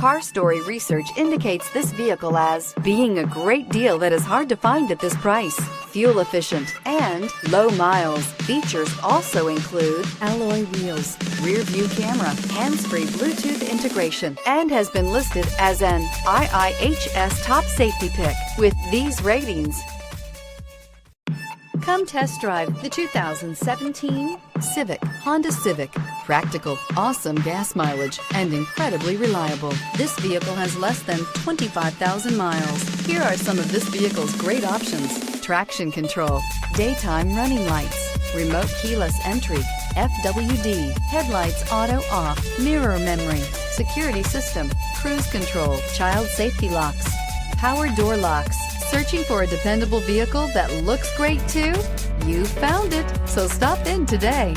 Car Story research indicates this vehicle as being a great deal that is hard to find at this price. Fuel efficient and low miles. Features also include alloy wheels, rear view camera, hands-free Bluetooth integration, and has been listed as an IIHS top safety pick with these ratings. Come test drive the 2017 Honda Civic. Practical, awesome gas mileage, and incredibly reliable. This vehicle has less than 25,000 miles. Here are some of this vehicle's great options: traction control, daytime running lights, remote keyless entry, FWD, headlights auto off, mirror memory, security system, cruise control, child safety locks, power door locks. Searching for a dependable vehicle that looks great too? You found it, so stop in today.